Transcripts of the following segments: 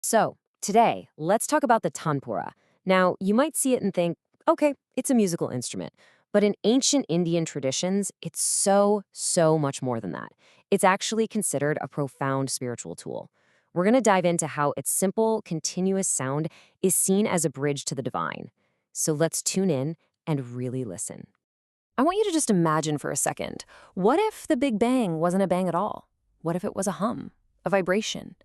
So, today, let's talk about the tanpura. Now, you might see it and think, okay, it's a musical instrument. But in ancient Indian traditions, it's so much more than that. It's actually considered a profound spiritual tool. We're going to dive into how its simple, continuous sound is seen as a bridge to the divine. So let's tune in and really listen. I want you to just imagine for a second, what if the Big Bang wasn't a bang at all? What if it was a hum, a vibration?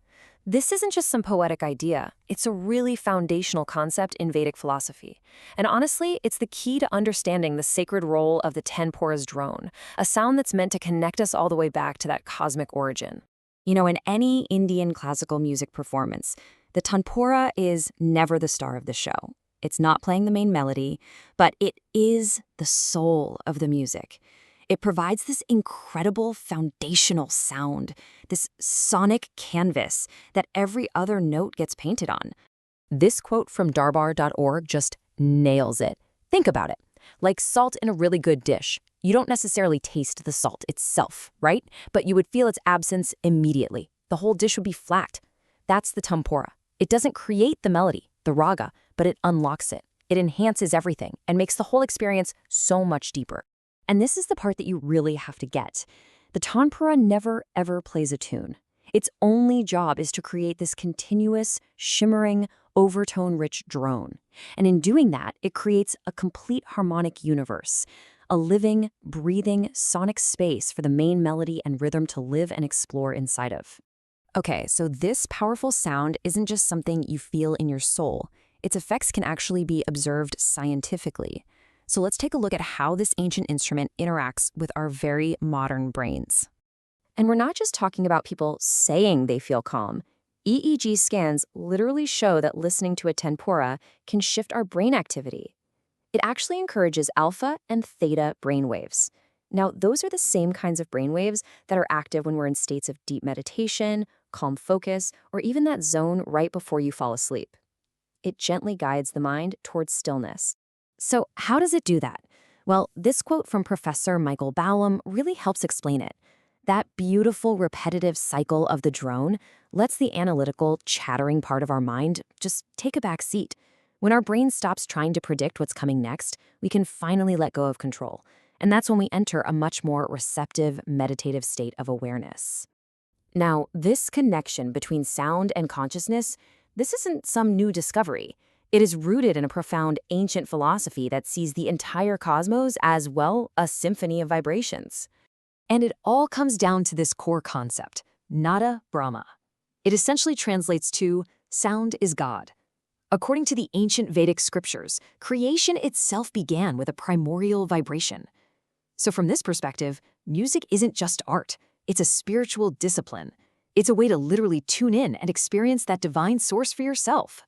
This isn't just some poetic idea. It's a really foundational concept in Vedic philosophy. And honestly, it's the key to understanding the sacred role of the Tanpura's drone, a sound that's meant to connect us all the way back to that cosmic origin. In any Indian classical music performance, the Tanpura is never the star of the show. It's not playing the main melody, but it is the soul of the music. It provides this incredible foundational sound, this sonic canvas that every other note gets painted on. This quote from darbar.org just nails it. Think about it. Like salt in a really good dish. You don't necessarily taste the salt itself, right? But you would feel its absence immediately. The whole dish would be flat. That's the tampura. It doesn't create the melody, the raga, but it unlocks it. It enhances everything and makes the whole experience so much deeper. And this is the part that you really have to get. The tanpura never, ever plays a tune. Its only job is to create this continuous, shimmering, overtone-rich drone. And in doing that, it creates a complete harmonic universe, a living, breathing, sonic space for the main melody and rhythm to live and explore inside of. Okay, so this powerful sound isn't just something you feel in your soul. Its effects can actually be observed scientifically. So let's take a look at how this ancient instrument interacts with our very modern brains. And we're not just talking about people saying they feel calm. EEG scans literally show that listening to a tanpura can shift our brain activity. It actually encourages alpha and theta brainwaves. Now, those are the same kinds of brainwaves that are active when we're in states of deep meditation, calm focus, or even that zone right before you fall asleep. It gently guides the mind towards stillness. So how does it do that? Well, this quote from Professor Michael Ballum really helps explain it. That beautiful repetitive cycle of the drone lets the analytical, chattering part of our mind just take a back seat. When our brain stops trying to predict what's coming next, we can finally let go of control. And that's when we enter a much more receptive, meditative state of awareness. Now, this connection between sound and consciousness, this isn't some new discovery. It is rooted in a profound ancient philosophy that sees the entire cosmos as, well, a symphony of vibrations. And it all comes down to this core concept, Nada Brahma. It essentially translates to, sound is God. According to the ancient Vedic scriptures, creation itself began with a primordial vibration. So from this perspective, music isn't just art. It's a spiritual discipline. It's a way to literally tune in and experience that divine source for yourself.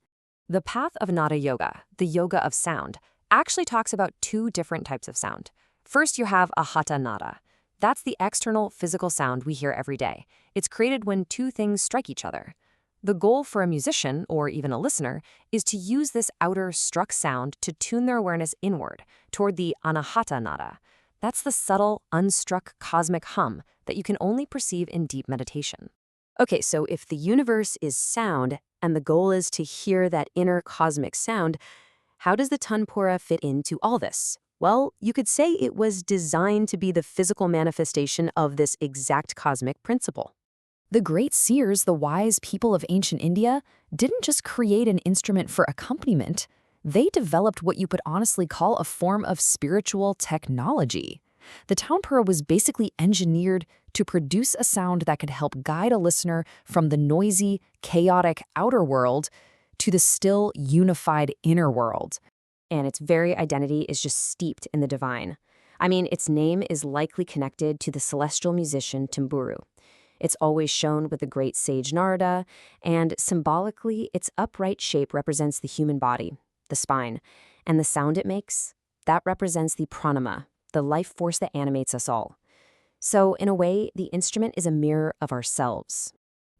The path of Nada Yoga, the yoga of sound, actually talks about two different types of sound. First, you have a Hatha Nada. That's the external physical sound we hear every day. It's created when two things strike each other. The goal for a musician, or even a listener, is to use this outer struck sound to tune their awareness inward, toward the Anahata Nada. That's the subtle, unstruck cosmic hum that you can only perceive in deep meditation. Okay, so if the universe is sound, and the goal is to hear that inner cosmic sound, how does the tanpura fit into all this? Well, you could say it was designed to be the physical manifestation of this exact cosmic principle. The great seers, the wise people of ancient India, didn't just create an instrument for accompaniment. They developed what you could honestly call a form of spiritual technology. The tanpura was basically engineered to produce a sound that could help guide a listener from the noisy, chaotic outer world to the still, unified inner world. And its very identity is just steeped in the divine. I mean, its name is likely connected to the celestial musician Tumburu. It's always shown with the great sage Narada, and symbolically, its upright shape represents the human body, the spine, and the sound it makes, that represents the pranama, the life force that animates us all. So, in a way, the instrument is a mirror of ourselves.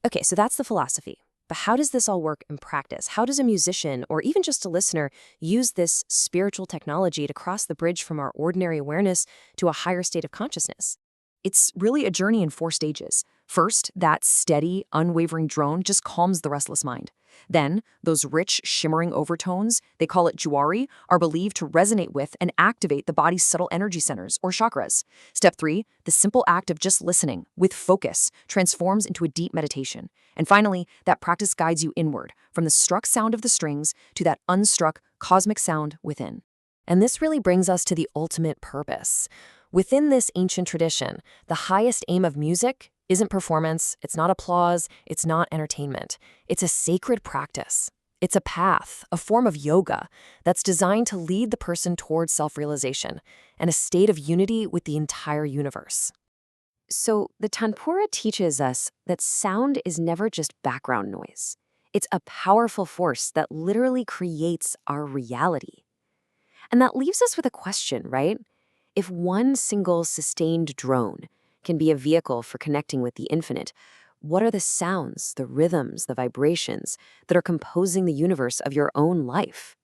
Okay, so that's the philosophy. But how does this all work in practice? How does a musician, or even just a listener, use this spiritual technology to cross the bridge from our ordinary awareness to a higher state of consciousness? It's really a journey in 4 stages. First, that steady, unwavering drone just calms the restless mind. Then, those rich, shimmering overtones, they call it jwari, are believed to resonate with and activate the body's subtle energy centers, or chakras. Step 3, the simple act of just listening, with focus, transforms into a deep meditation. And finally, that practice guides you inward, from the struck sound of the strings to that unstruck, cosmic sound within. And this really brings us to the ultimate purpose. Within this ancient tradition, the highest aim of music isn't performance, it's not applause, it's not entertainment. It's a sacred practice. It's a path, a form of yoga that's designed to lead the person towards self-realization and a state of unity with the entire universe. So, the Tanpura teaches us that sound is never just background noise. It's a powerful force that literally creates our reality. And that leaves us with a question, right? If one single sustained drone can be a vehicle for connecting with the infinite, what are the sounds, the rhythms, the vibrations that are composing the universe of your own life?